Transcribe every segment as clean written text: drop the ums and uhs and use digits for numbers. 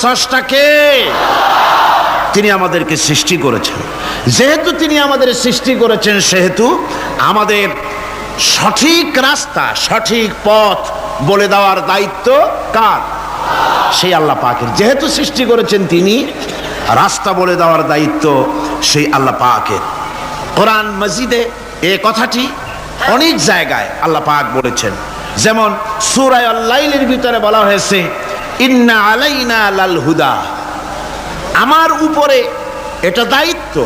স্রষ্টাকে তিনি আমাদেরকে সৃষ্টি করেছেন। যেহেতু তিনি আমাদের সৃষ্টি করেছেন সেহেতু আমাদের সঠিক রাস্তা সঠিক পথ বলে দেওয়ার দায়িত্ব কার? সেই আল্লাহ পাকের। যেহেতু সৃষ্টি করেছেন তিনি, রাস্তা বলে দেওয়ার দায়িত্ব সেই আল্লাহ পাকের। কোরআন মাজিদে এই কথাটি অনেক জায়গায় আল্লাহ পাক বলেছেন। যেমন সূরা আল-লাইলের ভিতরে বলা হয়েছে ইন্না আলাইনা লাল হুদা, আমার উপরে এটা দায়িত্ব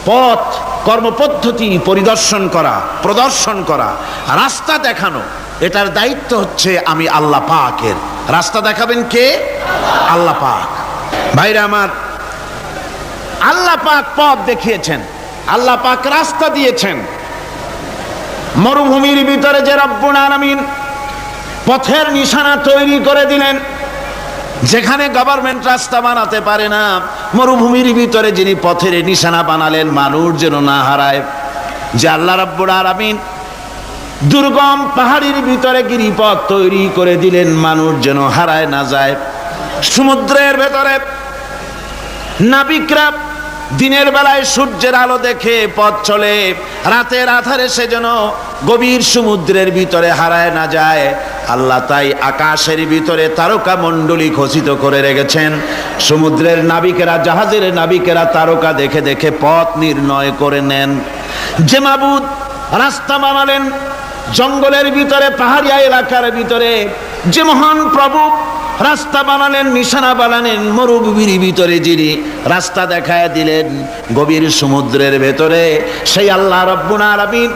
পথ কর্মপদ্ধতি পরিদর্শন করা, প্রদর্শন করা, রাস্তা দেখানো, এটার দায়িত্ব হচ্ছে আমি আল্লাহ পাকের। রাস্তা দেখাবেন কে? আল্লাহ পাক। ভাইরা আমার, আল্লাহ পাক পথ দেখিয়েছেন, আল্লাহ পাক রাস্তা দিয়েছেন। মরুভূমির ভিতরে যে রব্বুল আলামিন পথের নিশানা তৈরি করে দিলেন, যেখানে গভর্নমেন্ট রাস্তা বানাতে পারে না, মরুভূমির ভিতরে যিনি পথের নিশানা বানালেন মানুষ যেন না হারায়, যে আল্লাহ রাব্বুল আলামিন দুর্গম পাহাড়ির ভিতরে গিরিপথ তৈরি করে দিলেন মানুষ যেন হারায় না যায়। সমুদ্রের ভেতরে নাবিকরা দিনের বেলায় সূর্যের আলো দেখে পথ চলে, রাতের আধারে সে যেন গভীর সমুদ্রের ভিতরে হারায় না যায়। আল্লাহ তাই আকাশের ভিতরে তারকা মণ্ডলী খচিত করে রেখেছেন। সমুদ্রের নাবিকেরা, জাহাজের নাবিকেরা তারকা দেখে দেখে পথ নির্ণয় করে নেন। যে মাবুদ রাস্তা বানালেন জঙ্গলের ভিতরে, পাহাড়িয়া এলাকার ভিতরে, যে মহান প্রভু রাস্তা বানালেন, নিশানা বানালেন মরুভূমির ভিতরে, যিনি রাস্তা দেখায় দিলেন গভীর সমুদ্রের ভেতরে, সেই আল্লাহ রাব্বুল আলামিন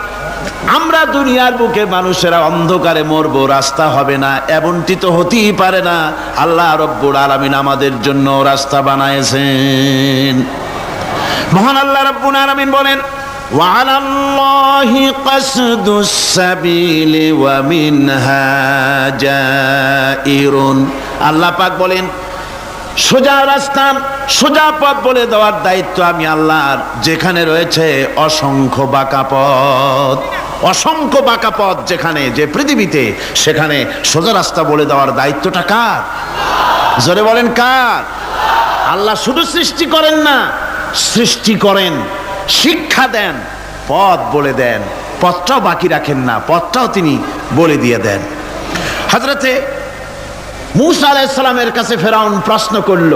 আমরা দুনিয়ার বুকে মানুষেরা অন্ধকারে মরবো, রাস্তা হবে না, এমনটি তো হতেই পারে না। আল্লাহ রাব্বুল আলামিন আমাদের জন্য রাস্তা বানাইছেন। মহান আল্লাহ রাব্বুল আলামিন বলেন وعلى الله قصد السبيل ومنها جائر। আল্লাহ পাক বলেন সোজা রাস্তা সোজা পথ বলে দেওয়ার দায়িত্ব আমি আল্লাহর, যেখানে রয়েছে অসংখ্য বাঁকা পথ, অসংখ্য বাঁকা পথ যেখানে, যে পৃথিবীতে, সেখানে সোজা রাস্তা বলে দেওয়ার দায়িত্বটা কার? জোরে বলেন কার? আল্লাহ শুধু সৃষ্টি করেন না, সৃষ্টি করেন, শিক্ষা দেন, পথ বলে দেন, পথটাও বাকি রাখেন না, পথটাও তিনি বলে দিয়ে দেন। হযরতে মূসা আলাইহিস সালামের কাছে ফেরাউন প্রশ্ন করল,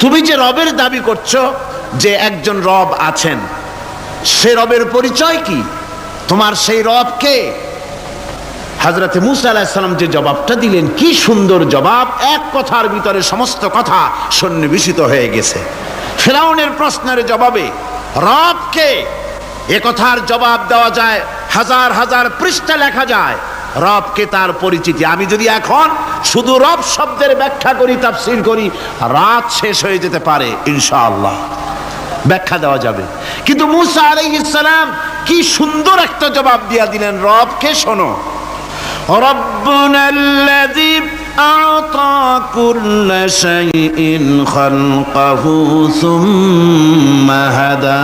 তুমি যে রবের দাবি করছো যে একজন রব আছেন, সে রবের পরিচয় কি? তোমার সেই রব কে? হযরতে মূসা আলাইহিস সালাম যে জবাবটা দিলেন, কি সুন্দর জবাব! এক কথার ভিতরে সমস্ত কথা সন্নিবেশিত হয়ে গেছে। ফেরাউনের প্রশ্নের জবাবে রবকে, এ কথার জবাব দেওয়া যায়, হাজার হাজার পৃষ্ঠা লেখা যায়। রবকে, তার পরিচিতি, আমি যদি এখন শুধু রব শব্দের ব্যাখ্যা করি, তাফসীর করি, রাত শেষ হয়ে যেতে পারে, ইনশাআল্লাহ ব্যাখ্যা দেওয়া যাবে। কিন্তু মূসা আলাইহিস সালাম কি সুন্দর একটা জবাব দিয়া দিলেন রবকে, শোনো। রব্বুনাল্লাযী আ'তা কুল্লা শাইইন খালকাহু সুম্মা হাদা।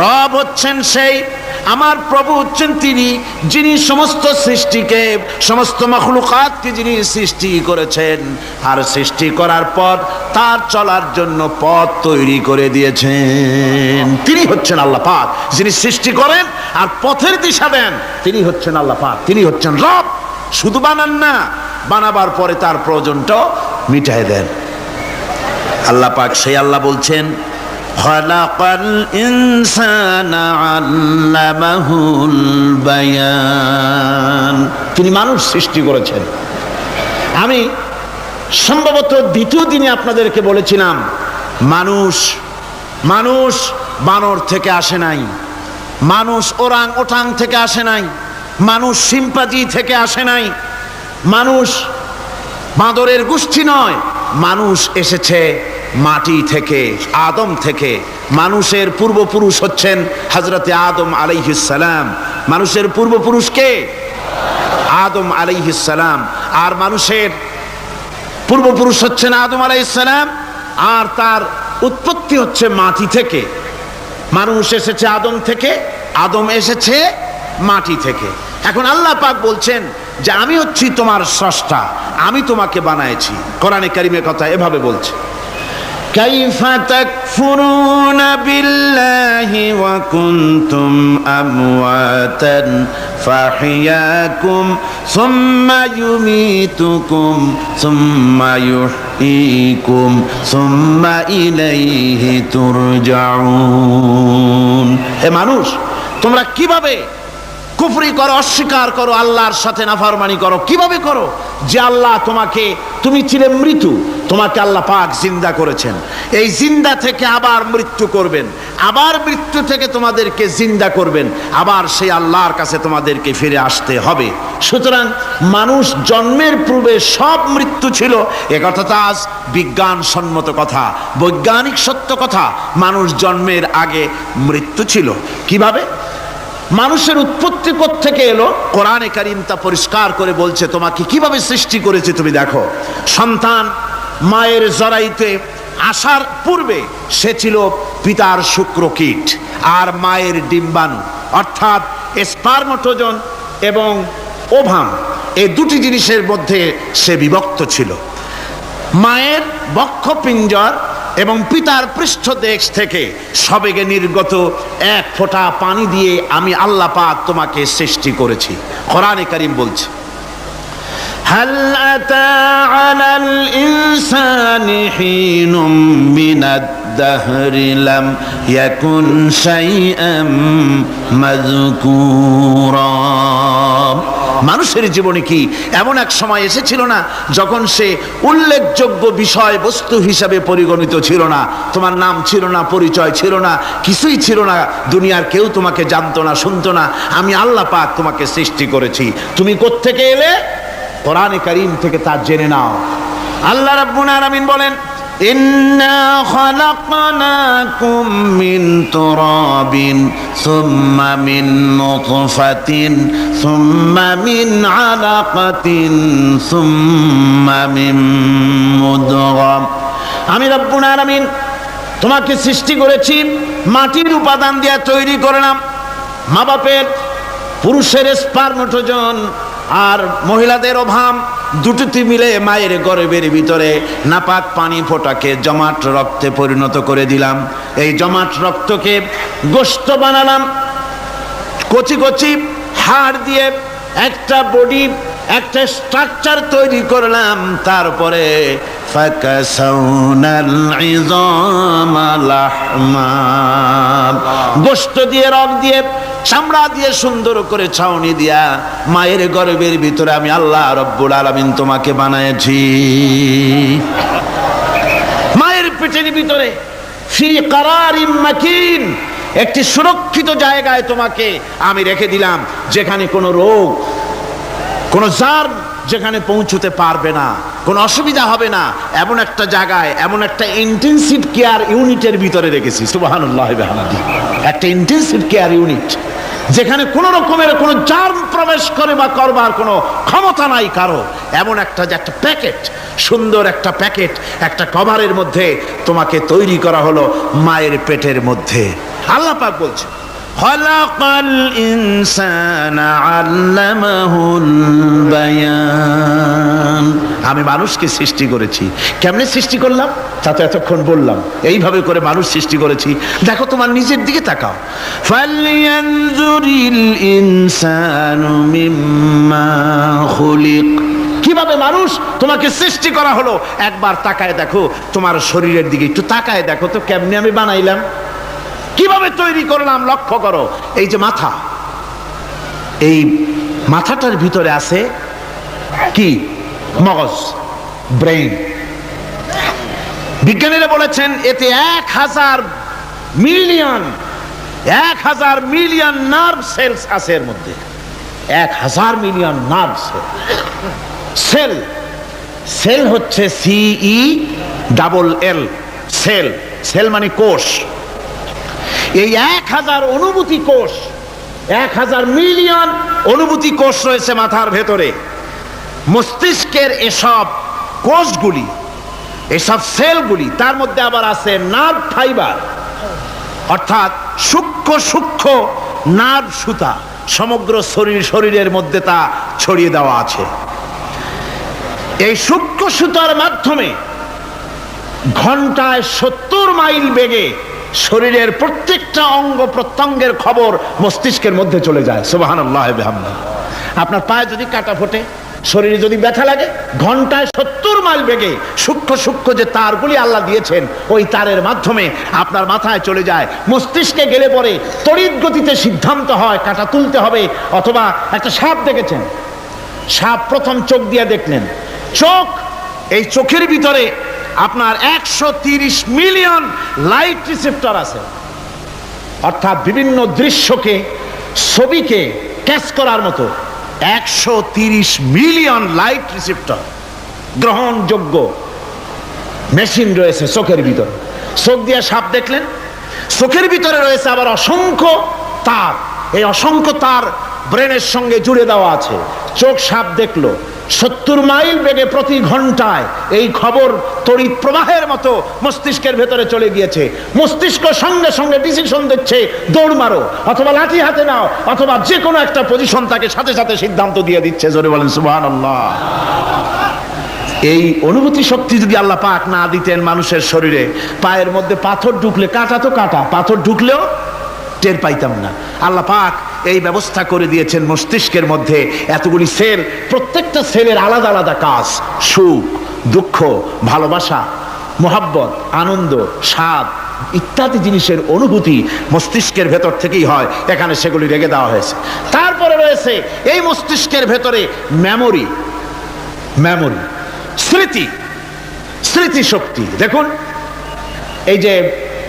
রব হচ্ছেন সেই, আমার প্রভু হচ্ছেন তিনি, যিনি সমস্ত সৃষ্টিকে, সমস্ত মাখলুকাতকে যিনি সৃষ্টি করেছেন, আর সৃষ্টি করার পর তার চলার জন্য পথ তৈরি করে দিয়েছেন। তিনি হচ্ছেন আল্লাহ পাক, যিনি সৃষ্টি করেন আর পথের দিশা দেন। তিনি হচ্ছেন আল্লাহ পাক, তিনি হচ্ছেন রব। শুধু বানান না, বানাবার পরে তার প্রয়োজনটাও মিটায় দেন। আল্লাহ পাক সেই আল্লাহ বলছেন খালাকাল ইনসানা আল্লামাহুল বায়ান। তিনি মানুষ সৃষ্টি করেছেন। আমি সম্ভবত দ্বিতীয় দিনে আপনাদেরকে বলেছিলাম, মানুষ বানর থেকে আসে নাই, মানুষ ওরাং ওটাং থেকে আসে নাই, মানুষ শিম্পাঞ্জি থেকে আসে নাই, মানুষ বাঁদরের গোষ্ঠী নয়, মানুষ এসেছে মাটি থেকে, আদম থেকে। মানুষের পূর্বপুরুষ হচ্ছেন হযরতে আদম আলাইহিস সালাম। মানুষের পূর্বপুরুষ কে? আদম আলাইহিস সালাম। আর মানুষের পূর্বপুরুষ হচ্ছেন আদম আলাইহিস সালাম, আর তার উৎপত্তি হচ্ছে মাটি থেকে। মানুষ এসেছে আদম থেকে, আদম এসেছে মাটি থেকে। এখন আল্লাহ পাক বলছেন যে আমি হচ্ছি তোমার স্রষ্টা, আমি তোমাকে বানাইছি। কোরআনে কারিমের কথা এভাবে বলছে, কাইফা তাকফুরুনা বিল্লাহি ওয়া কুনতুম আমওয়াতান ফাহিয়াকুম সুম্মা ইউমীতুকুম সুম্মা ইউহয়ীকুম সুম্মা ইলাইহি তুরজাউন। হে মানুষ, তোমরা কিভাবে কুফরি করো, অস্বীকার করো, আল্লাহর সাথে নাফরমানি করো? কিভাবে করো? যে আল্লাহ তোমাকে, তুমি ছিলে মৃত্যু, তোমাকে আল্লাহ পাক জিন্দা করেছেন, এই জিন্দা থেকে আবার মৃত্যু করবেন, আবার মৃত্যু থেকে তোমাদেরকে জিন্দা করবেন, আবার সেই আল্লাহর কাছে তোমাদেরকে ফিরে আসতে হবে। সুতরাং মানুষ জন্মের পূর্বে সব মৃত্যু ছিল, একথা তো আজ বিজ্ঞানসম্মত কথা, বৈজ্ঞানিক সত্য কথা। মানুষ জন্মের আগে মৃত্যু ছিল। কিভাবে মানুষের উৎপত্তি থেকে এলো? কোরআনে কারীম তা পরিষ্কার করে বলছে, তোমাকে কিভাবে সৃষ্টি করেছে তুমি দেখো। সন্তান মায়ের জরায়ুতে আসার পূর্বে সে ছিল পিতার শুক্রকীট আর মায়ের ডিম্বাণু, অর্থাৎ স্পার্মটোজন এবং ওভাম, এই দুটি জিনিসের মধ্যে সে বিভক্ত ছিল। মায়ের বক্ষপিঞ্জর এবং পিতার পৃষ্ঠদেশ থেকে সবেগে নির্গত এক ফোঁটা পানি দিয়ে আমি আল্লাহ পাক তোমাকে সৃষ্টি করেছি। কোরআনে কারীম বলছে, হাল আতা আলাল ইনসানি হিনুম মিনাদ দাহরি লাম ইয়াকুন শাইআম মাযকুরা। মানুষের জীবনে কি এমন এক সময় এসেছিল না যখন সে উল্লেখযোগ্য বিষয় বস্তু হিসাবে পরিগণিত ছিল না? তোমার নাম ছিল না, পরিচয় ছিল না, কিছুই ছিল না, দুনিয়ার কেউ তোমাকে জানতো না, শুনতো না। আমি আল্লাহ পাক তোমাকে সৃষ্টি করেছি। তুমি কোত্থেকে এলে? কোরআনে কারীম থেকে তা জেনে নাও। আল্লাহ রাব্বুল আলামিন বলেন, ইন্না খালাকনাকুম মিন তুরাবিন সুম্মা মিন নুতফাতিন সুম্মা মিন আলাকাতিন সুম্মা মিন মুদগা। আমি রব্বুল আলামিন তোমাকে সৃষ্টি করেছি, মাটির উপাদান দিয়ে তৈরি করলাম। মা বাপের, পুরুষের স্পার্মটোজন আর মহিলাদের ওভাম দুটোতে মিলে মায়ের গর্ভের ভিতরে নাপাক পানি ফোঁটাকে জমাট রক্তে পরিণত করে দিলাম। এই জমাট রক্তকে গোশত বানালাম, কচি কচি হাড় দিয়ে একটা বডি, একটা স্ট্রাকচার তৈরি করলাম। তারপরে ফাকাসাউনাল ইযামা লাহমা, গোশত দিয়ে, রক দিয়ে, চামড়া দিয়ে সুন্দর করে ছাউনি দিয়া মায়ের গর্ভের ভিতরে আমি আল্লাহ রব্বুল আলামিন তোমাকে বানাইছি। মায়ের পেটের ভিতরে ফি কারারিম মাকিন, একটি সুরক্ষিত জায়গায় তোমাকে আমি রেখে দিলাম, যেখানে কোনো রোগ, কোনো জার্ম যেখানে পৌঁছতে পারবে না, কোনো অসুবিধা হবে না, এমন একটা জায়গায়, এমন একটা ইন্টেনসিভ কেয়ার ইউনিটের ভিতরে রেখেছি। সুবহানাল্লাহ ওয়া বিহামদিহি। একটা ইন্টেনসিভ কেয়ার ইউনিট যেখানে কোনো রকমের কোনো জার্ম প্রবেশ করে বা করবার কোনো ক্ষমতা নাই কারো। এমন একটা যে একটা প্যাকেট, সুন্দর একটা প্যাকেট, একটা কভারের মধ্যে তোমাকে তৈরি করা হলো মায়ের পেটের মধ্যে। আল্লাহ পাক বলছে, খালাকাল ইনসানা আল্লামাহুল বায়ান। আমি মানুষকে সৃষ্টি করেছি। কেমনে সৃষ্টি করলাম তা তো এতক্ষণ বললাম। এইভাবে করে মানুষ সৃষ্টি করেছি। দেখো, তোমার নিজের দিকে তাকাও। ফালয়ানজুরিল ইনসানু মিম্মা খুলিক। কিভাবে মানুষ তোমাকে সৃষ্টি করা হলো একবার তাকায় দেখো, তোমার শরীরের দিকে একটু তাকায় দেখো তো, কেমনে আমি বানাইলাম, কিভাবে তৈরি করলাম, লক্ষ্য করো। এই যে মাথা, এই মাথাটার ভিতরে আছে কি? মগজ, ব্রেইন। বিজ্ঞানীরা বলেছেন এতে 1000 মিলিয়ন নার্ভ সেলস আছে এর মধ্যে। 1000 মিলিয়ন নার্ভ সেল। সেল হচ্ছে CELL, সেল। সেল মানে কোষ। এই 1000 অনুভূতি কোষ, 1000 মিলিয়ন অনুভূতি কোষ রয়েছে মাথার ভেতরে। মস্তিষ্কের এসব কোষগুলি, এসব সেলগুলি, তার মধ্যে আবার আছে নার্ভ ফাইবার, অর্থাৎ সূক্ষ্ম সূক্ষ্ম নার্ভ সুতা। সমগ্র শরীরের মধ্যে তা ছড়িয়ে দেওয়া আছে। এই সূক্ষ্ম সুতার মাধ্যমে ঘন্টায় 70 মাইল বেগে শরীরের প্রত্যেকটা অঙ্গ প্রত্যঙ্গের খবর মস্তিষ্কের মধ্যে চলে যায়। সুবহানাল্লাহ ওয়া বিহামদিহি। আপনার পায়ে যদি কাটা ফোটে, শরীরে যদি ব্যথা লাগে, ঘন্টায় 70 মাইল বেগে সূক্ষ্ম যে তারগুলি আল্লাহ দিয়েছেন, ওই তারের মাধ্যমে আপনার মাথায় চলে যায়। মস্তিষ্কে গেলে পরে তড়িৎ গতিতে সিদ্ধান্ত হয় কাটা তুলতে হবে। অথবা একটা সাপ দেখেছেন, সাপ প্রথম চোখ দিয়ে দেখলেন, চোখ, এই চোখের ভিতরে আপনার 130 মিলিয়ন লাইট রিসেপ্টর আছে। অর্থাৎ বিভিন্ন দৃশ্যকে, ছবিকে ক্যাচ করার মতো 130 মিলিয়ন লাইট রিসেপ্টর গ্রহণযোগ্য মেশিন রয়েছে চোখের ভিতরে। চোখ দিয়ে সাপ দেখলেন, চোখের ভিতরে রয়েছে আবার অসংখ্য তার। এই অসংখ্য তার ব্রেনের সঙ্গে জুড়ে দেওয়া আছে। চোখ সাপ দেখলো, 70 মাইল বেগে প্রতি ঘন্টায় এই খবর তড়িৎ প্রবাহের মতো মস্তিষ্কের ভেতরে চলে গিয়েছে। মস্তিষ্ক সঙ্গে সঙ্গে ডিসিশন দিচ্ছে, দৌড় মারো, অথবা লাঠি হাতে নাও, অথবা যে কোনো একটা পজিশন তাকে সাথে সাথে সিদ্ধান্ত দিয়ে দিচ্ছে। জোরে বলেন সুবহানাল্লাহ। এই অনুভূতি শক্তি যদি আল্লাহ পাক না দিতেন মানুষের শরীরে, পায়ের মধ্যে পাথর ঢুকলে, কাটা তো কাটা, পাথর ঢুকলেও টের পাইতাম না। আল্লাহ পাক এই ব্যবস্থা করে দিয়েছেন মস্তিষ্কের মধ্যে এতগুলি সেল, প্রত্যেকটা সেলের আলাদা আলাদা কাজ। সুখ, দুঃখ, ভালোবাসা, মোহাব্বত, আনন্দ, স্বাদ ইত্যাদি জিনিসের অনুভূতি মস্তিষ্কের ভেতর থেকেই হয়। এখানে সেগুলি রেখে দেওয়া হয়েছে। তারপরে রয়েছে এই মস্তিষ্কের ভেতরে মেমোরি, স্মৃতি শক্তি। দেখুন, এই যে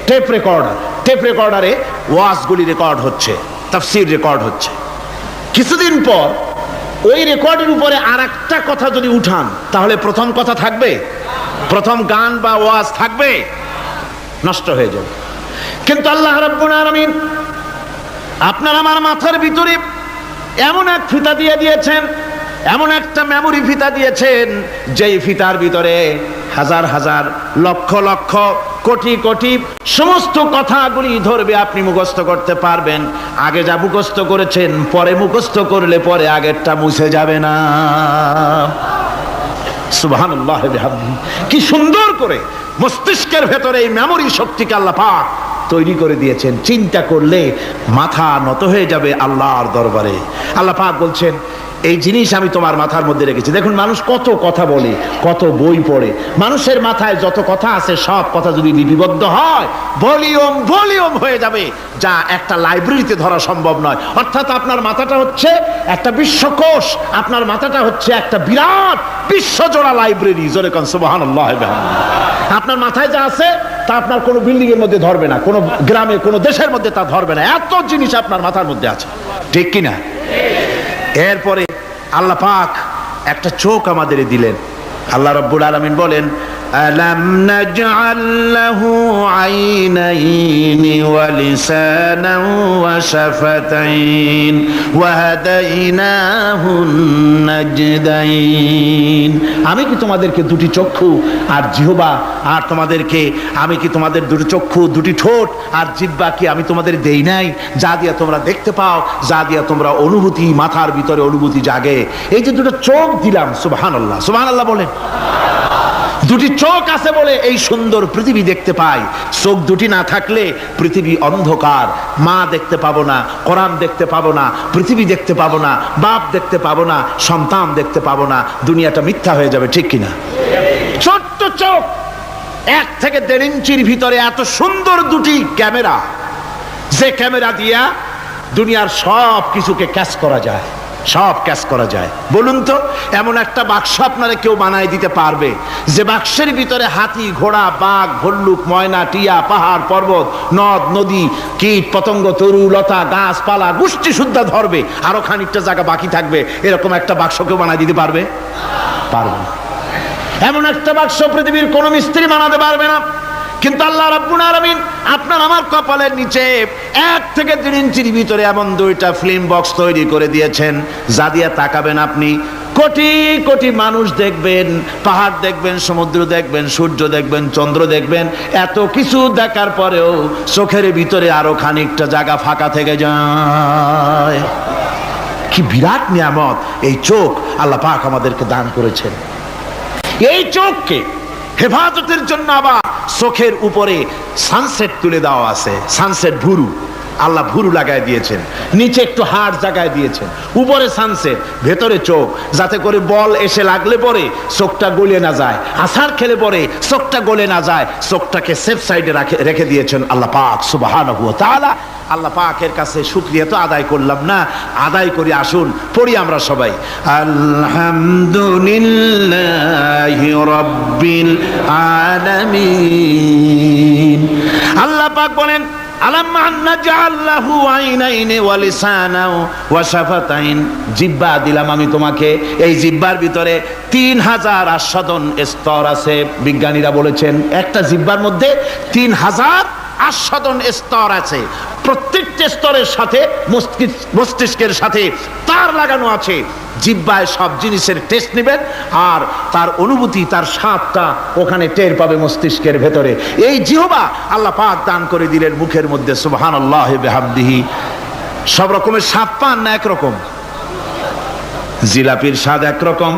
টেপ রেকর্ডারে ওয়াজগুলি রেকর্ড হচ্ছে, তাফসীর রেকর্ড হচ্ছে। কিছুদিন পর ওই রেকর্ডের উপরে আর একটা কথা যদি উঠান, তাহলে প্রথম কথা থাকবে? প্রথম গান বা ওয়াজ থাকবে? নষ্ট হয়ে যাবে। কিন্তু আল্লাহ রাব্বুল আলামিন আপনার আমার মাথার ভিতরে এমন এক ফিতা দিয়ে দিয়েছেন, এমন একটা মেমোরি ফিতা দিয়েছেন, যেই ফিতার ভিতরে হাজার হাজার, লক্ষ লক্ষ, কোটি কোটি সমস্ত কথাগুলি ধরবে, আপনি মুখস্থ করতে পারবেন। আগে যা মুখস্থ করেছেন, পরে মুখস্থ করলে পরে আগেরটা মুছে যাবে না। সুবহানাল্লাহ ওয়া বিহামদিহি। কি সুন্দর করে মস্তিষ্কের ভেতরে এই মেমোরি শক্তিকে আল্লাহ পাক তৈরি করে দিয়েছেন। চিন্তা করলে মাথা নত হয়ে যাবে আল্লাহর দরবারে। আল্লাহ পাক বলছেন, এই জিনিস আমি তোমার মাথার মধ্যে রেখেছি। দেখুন, মানুষ কত কথা বলে, কত বই পড়ে। মানুষের মাথায় যত কথা আছে, সব কথা যদি লিপিবদ্ধ হয়, ভলিউম হয়ে যাবে, যা একটা লাইব্রেরিতে ধরা সম্ভব নয়। অর্থাৎ আপনার মাথাটা হচ্ছে একটা বিশ্বকোষ, আপনার মাথাটা হচ্ছে একটা বিরাট বিশ্বজোড়া লাইব্রেরি। জোরে কোন সুবহানাল্লাহ। আপনার মাথায় যা আছে তা আপনার কোনো বিল্ডিং এর মধ্যে ধরবে না, কোনো গ্রামে, কোনো দেশের মধ্যে তা ধরবে না। এত জিনিস আপনার মাথার মধ্যে আছে, ঠিক কিনা? এরপরে আল্লাহ পাক একটা চোখ আমাদের দিলেন। আল্লাহ রাব্বুল আলামিন বলেন, আলাম নাজআল লাহু আইনাইনি ওয়া লিসানান ওয়া শাফাতাইন ওয়া হাদাইনাহুন নাজদাইন। আমি কি তোমাদেরকে দুটি চক্ষু আর জিহ্বা, আর আমি কি তোমাদের দুটি চক্ষু, দুটি ঠোঁট আর জিহ্বা কি আমি তোমাদের দেই নাই, যা দিয়া তোমরা দেখতে পাও, যা দিয়া তোমরা অনুভূতি, মাথার ভিতরে অনুভূতি জাগে? এই যে দুটো চোখ দিলাম, সুবহানাল্লাহ, সুবহানাল্লাহ বলেন। দুটি চোখ আছে বলে এই সুন্দর পৃথিবী দেখতে পাই। চোখ দুটি না থাকলে পৃথিবী অন্ধকার, মা দেখতে পাবো না, কোরআন দেখতে পাবো না, পৃথিবী দেখতে পাবো না, বাপ দেখতে পাবো না, সন্তান দেখতে পাবো না, দুনিয়াটা মিথ্যা হয়ে যাবে, ঠিক কিনা? ছোট্ট চোখ, 1 থেকে 1.5 ইঞ্চির ভিতরে এত সুন্দর দুটি ক্যামেরা, যে ক্যামেরা দিয়া দুনিয়ার সব কিছুকে ক্যাচ করা যায়, সব ক্যাচ করা যায়। বলুন তো, এমন একটা বাক্স আপনারা কেউ বানায় দিতে পারবে যে বাক্সের ভিতরে হাতি, ঘোড়া, বাঘ, ভল্লুক, ময়না, টিয়া, পাহাড়, পর্বত, নদ নদী, কীট পতঙ্গ, তরু লতা, গাছপালা গোষ্ঠী শুদ্ধা ধরবে, আরো খানিকটা জায়গা বাকি থাকবে, এরকম একটা বাক্স কেউ বানায় দিতে পারবে? পারবে না। এমন একটা বাক্স পৃথিবীর কোন মিস্ত্রি বানাতে পারবে না। কিন্তু আল্লাহ রাব্বুল আলামিন আপনার আমার কপালের নিচে 1 থেকে 1.5 ইঞ্চির ভিতরে এমন 2টা ফিল্ম বক্স তৈরি করে দিয়েছেন, যা দিয়ে তাকাবেন আপনি, কোটি কোটি মানুষ দেখবেন, পাহাড় দেখবেন, সমুদ্র দেখবেন, সূর্য দেখবেন, চন্দ্র দেখবেন। এত কিছু দেখার পরেও চোখের ভিতরে আরো খানিকটা জায়গা ফাঁকা থেকে যায়। কি বিরাট নিয়ামত এই চোখ আল্লাহ পাক আমাদেরকে দান করেছেন। এই চোখকে হেফাজতের জন্য আবার চোখের উপরে সানসেট তুলে দেওয়া আছে, সানসেট ভুরু আল্লাহ ভুরু লাগাই দিয়েছেন, নিচে একটু হাড় জায়গায় দিয়েছেন, উপরে সানসেট, ভেতরে চোখ, যাতে করে বল এসে লাগলে পরে চোখটা গলে না যায়, আছাড় খেলে পরে চোখটা গলে না যায়, চোখটাকে সেফ সাইডে রেখে দিয়েছেন আল্লাহ পাক সুবহানাহু ওয়া তাআলা। আল্লাহ পাকের কাছে শুকরিয়া তো আদায় করলাম না, আদায় করি। আসুন পড়ি আমরা সবাই, আলহামদুলিল্লাহি রাব্বিল আলামিন। আল্লাহ পাক বলেন জিহ্বা দিলাম আমি তোমাকে, এই জিহ্বার ভিতরে 3000 আস্বাদন স্তর আছে। বিজ্ঞানীরা বলেছেন একটা জিহ্বার মধ্যে 3000 আস্বাদন স্তর আছে। প্রত্যেকটা স্তরের সাথে মস্তিষ্কের সাথে তার লাগানো আছে। জিহ্বায় সব জিনিসের টেস্ট নেবেন আর তার অনুভূতি, তার স্বাদটা ওখানে টের পাবে মস্তিষ্কের ভেতরে। এই জিহ্বা আল্লাহ পাক দান করে দিলেন মুখের মধ্যে, সুবহানাল্লাহ বিহামদিহি। সব রকমের স্বাদ পান না একরকম? জিলাপির স্বাদ একরকম,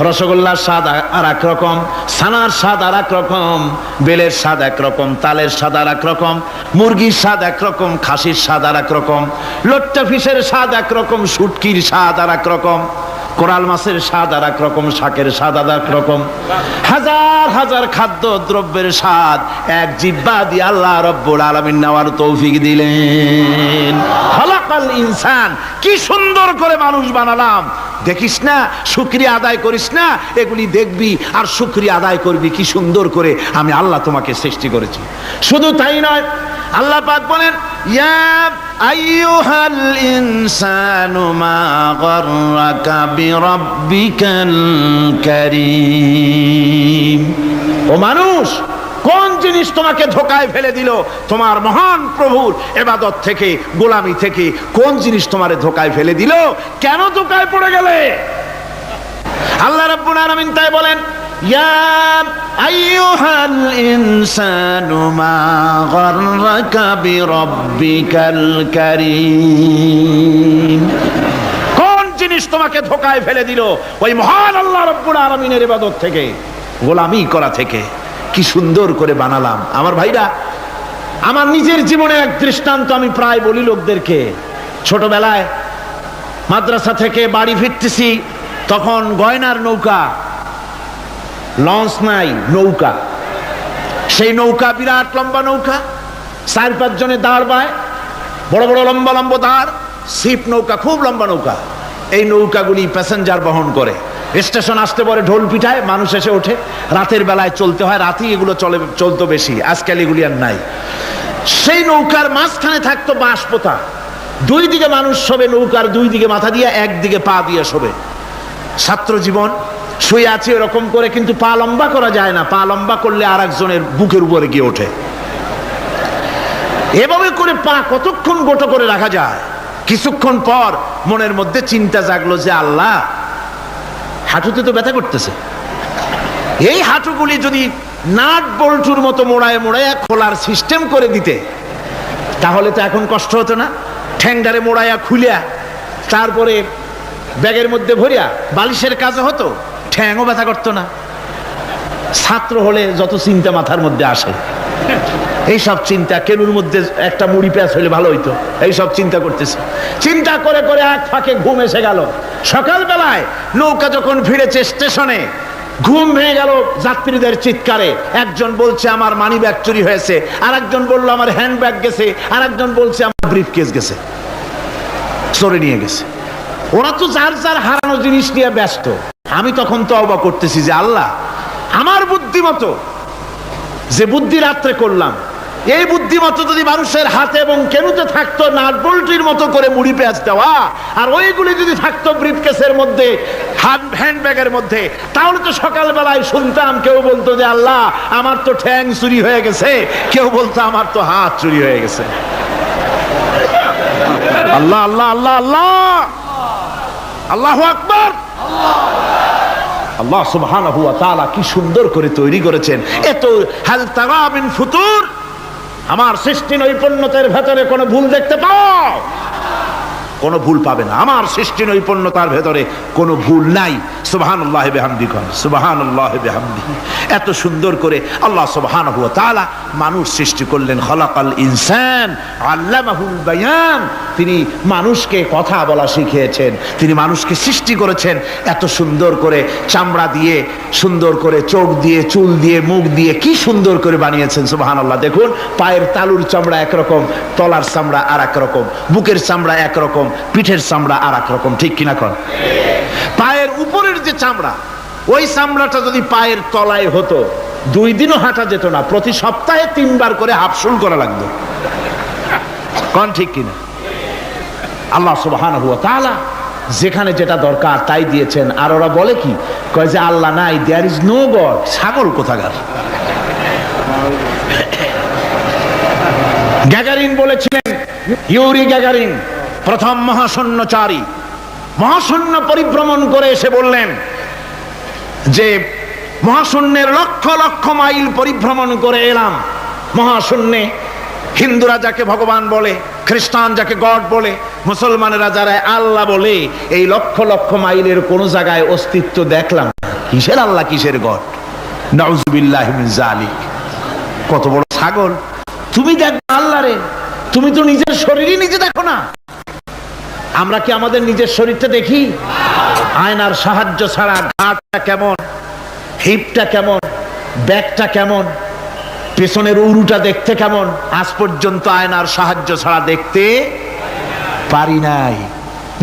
রসগোল্লার স্বাদ আর এক রকম, ছানার স্বাদ আর এক রকম, বেলের স্বাদ একরকম, তালের স্বাদ আর এক রকম, মুরগির স্বাদ একরকম, খাসির স্বাদ আর এক রকম, লট্টা ফিশের স্বাদ একরকম, শুটকির স্বাদ আর এক রকম, কোরাল মাছের স্বাদ আর এক রকম, শাকের স্বাদ আর এক রকম। হাজার হাজার খাদ্য দ্রব্যের স্বাদ এক জিহ্বা দিয়ে আল্লাহ রব্বুল আলামিন নেওয়ার তৌফিক দিলেন। খালাকাল ইনসান, কি সুন্দর করে মানুষ বানালাম। দেখিস না, শুকরিয়া আদায় করিস না, এগুলি দেখবি আর শুকরিয়া আদায় করবি কি সুন্দর করে আমি আল্লাহ তোমাকে সৃষ্টি করেছি। শুধু তাই নয়, আল্লাহ পাক বলেন ইয়া আইয়ুহাল ইনসানু মা গাররাকা বিরাব্বিকাল কারীম। ও মানুষ, কোন জিনিস তোমাকে ধোকায় ফেলে দিল তোমার মহান প্রভুর ইবাদত থেকে, গোলামি থেকে? কোন জিনিস তোমারে ধোকায় ফেলে দিল? কেন ধোকায় পড়ে গেলে? আল্লাহ রাব্বুল আলামিন তাই বলেন ইয়া আইয়ুহাল ইনসানু মা গাররাকা বিরাব্বিকাল কারীম। কোন জিনিস তোমাকে ধোকায় ফেলে দিল ওই মহান আল্লাহ রাব্বুল আলামিনের ইবাদত থেকে, গোলামি করা থেকে? কি সুন্দর করে বানালাম। আমার ভাইরা, আমার নিজের জীবনে এক দৃষ্টান্ত আমি প্রায় বলি লোকদেরকে। ছোটবেলায় মাদ্রাসা থেকে বাড়ি ফিরতেছি, তখন গয়নার নৌকা, লঞ্চ নাই, নৌকা। সেই নৌকা বিরাট লম্বা নৌকা, 4-5 জনে দাঁড় বায়, বড় বড় লম্বা লম্বা দাঁড়, ছিপ নৌকা, খুব লম্বা নৌকা। এই নৌকাগুলি প্যাসেঞ্জার বহন করে। স্টেশন আসতে পরে ঢোল পিঠায়, মানুষ এসে ওঠে। রাতের বেলায় চলতে হয়, রাতেই এগুলো চলতো বেশি, আজকাল এগুলি আর নাই। সেই নৌকার মাঝখানে থাকতো বাঁশ পোতা, দুই দিকে মানুষ শোবে, নৌকার দুই দিকে মাথা দিয়ে, একদিকে পা দিয়ে শোবে। ছাত্র জীবন, শুয়ে আছে এরকম করে, কিন্তু পা লম্বা করা যায় না, পা লম্বা করলে আর একজনের বুকের উপরে গিয়ে ওঠে। এভাবে করে পা কতক্ষণ গোটো করে রাখা যায়? কিছুক্ষণ পর মনের মধ্যে চিন্তা জাগলো যে আল্লাহ, হাঁটুতে তো ব্যথা করতেছে, এই হাঁটুগুলি যদি নাট বল্টুর মতো মোড়ায় মোড়ায় খোলার সিস্টেম করে দিতে, তাহলে তো এখন কষ্ট হতো না। ঠ্যাংডারে মোড়ায়া খুলিয়া তারপরে ব্যাগের মধ্যে ভরিয়া বালিশের কাজও হতো, ঠ্যাংও ব্যথা করতো না। ছাত্র হলে যত চিন্তা মাথার মধ্যে আসে, এইসব চিন্তা, কেনুর মধ্যে একটা মুড়ি পেঁয়াজ হইলে ভালো হইতো, এইসব চিন্তা করতেছে। চিন্তা করে করে এক ফাঁকে ঘুম এসে গেল। সকালবেলায় নৌকা যখন ফিরেছে স্টেশনে, ঘুম ভেঙে গেল যাত্রীদের চিৎকারে। একজন বলছে আমার মানি ব্যাগ চুরি হয়েছে, আর একজন বললো আমার হ্যান্ড ব্যাগ গেছে, আর একজন বলছে আমার ব্রিফ কেস গেছে, চোরে নিয়ে গেছে। ওরা তো যার যার হারানো জিনিস নিয়ে ব্যস্ত। আমি তখন তওবা করতেছি যে আল্লাহ, আমার বুদ্ধিমতো যে বুদ্ধি রাত্রে করলাম, এই বুদ্ধিমতো যদি মানুষের হাতে এবং কেনুতে থাকতো নাট বল্টুর মতো করে মুড়ি পেঁয়াজ দেওয়া, আর ওইগুলি যদি থাকতো ব্রিফকেসের মধ্যে, হ্যান্ড ব্যাগের মধ্যে, তাহলে তো সকালবেলায় শুনতাম কেউ বলতো যে আল্লাহ আমার তো ঠ্যাং চুরি হয়ে গেছে, কেউ বলতো আমার তো হাত চুরি হয়ে গেছে। আল্লাহ আল্লাহ আল্লাহ আল্লাহ, আল্লাহু আকবার। আল্লাহ সুবহানাহু ওয়া তাআলা কি সুন্দর করে তৈরি করেছেন। এত হাল তারা মিন ফুতুর, আমার সৃষ্টি নৈপুণ্যতার ভেতরে কোনো ভুল দেখতে পাও? কোনো ভুল পাবে না। আমার সৃষ্টি নৈপুণ্যতার ভেতরে কোনো ভুল নাই। সুবহানাল্লাহি বিহামদি, সুবহানাল্লাহি বিহামদিহি। এত সুন্দর করে আল্লাহ সুবহানাহু ওয়া তাআলা মানুষ সৃষ্টি করলেন। খলাকাল ইনসান আল্লামাহুল বায়ান। তিনি মানুষকে কথা বলা শিখিয়েছেন, তিনি মানুষকে সৃষ্টি করেছেন এত সুন্দর করে, চামড়া দিয়ে, সুন্দর করে চোখ দিয়ে, চুল দিয়ে, মুখ দিয়ে, কি সুন্দর করে বানিয়েছেন। সুবহানাল্লাহ। দেখুন, পায়ের তালুর চামড়া একরকম, তলার চামড়া আর এক রকম, বুকের চামড়া একরকম, পিঠের চামড়া আর এক রকম, ঠিক কিনা কন? পায়ের উপরের যে চামড়া, ওই চামড়াটা যদি পায়ের তলায় হতো 2 দিনও হাঁটা যেত না, প্রতি সপ্তাহে 3 বার করে হাফসুল করা লাগতো, কন ঠিক কিনা? আল্লাহ সুবহানাহু ওয়া তাআলা যেখানে যেটা দরকার তাই দিয়েছেন। আর ওরা বলে কি, কয় যে আল্লাহ নাই, দেয়ার ইজ নো গড। ছাগল কোথাকার। গ্যাগারিন বলেছিলেন, ইউরি গ্যাগারিন প্রথম মহাশূন্যচারী, মহাশূন্য পরিভ্রমণ করে এসে বললেন যে মহাশূন্যের লক্ষ লক্ষ মাইল পরিভ্রমণ করে এলাম। মহাশূন্যে হিন্দুরা যাকে ভগবান বলে, খ্রিস্টান যাকে গড বলে, মুসলমানেরা যারা আল্লাহ বলে, এই লক্ষ লক্ষ মাইলের কোন জায়গায় অস্তিত্ব দেখলাম। কিসের আল্লাহ, কিসের গড? নাউযুবিল্লাহি মিন যালিক। কত বড় ছাগল! তুমি দেখো আল্লাহ রে, তুমি তো নিজের শরীরই নিজে দেখো না। আমরা কি আমাদের নিজের শরীরটা দেখি? আয়নার সাহায্য ছাড়া ঘাটটা কেমন, হিপটা কেমন, ব্যাকটা কেমন, পেছনের উরুটা দেখতে কেমন, আজ পর্যন্ত আয়নার সাহায্য ছাড়া দেখতে পারি নাই।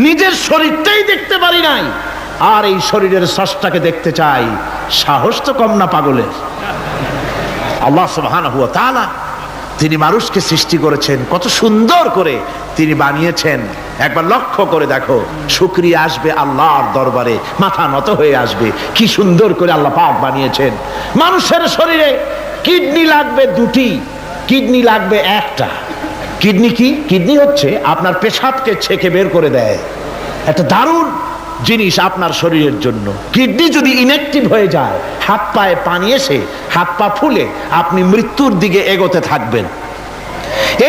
নিজের শরীরটাই দেখতে পারি নাই, আর এই শরীরের স্রষ্টাকে দেখতে চাই। সাহস তো কম না পাগলের। আল্লাহ সুবহানাহু ওয়া তাআলা তিনি মানুষকে সৃষ্টি করেছেন, কত সুন্দর করে তিনি বানিয়েছেন। একবার লক্ষ্য করে দেখো, শুকরিয়া আসবে আল্লাহর দরবারে, মাথা নত হয়ে আসবে। কি সুন্দর করে আল্লাহ পাক বানিয়েছেন। মানুষের শরীরে কিডনি লাগবে 2টি, কিডনি লাগবে 1টা। কিডনি কি? কিডনি হচ্ছে আপনার পেশাবকে ছেঁকে বের করে দেয়, একটা দারুণ জিনিস আপনার শরীরের জন্য। কিডনি যদি ইনঅ্যাক্টিভ হয়ে যায়, হাত পায়ে পানি এসে হাত পা ফুলে আপনি মৃত্যুর দিকে এগোতে থাকবেন।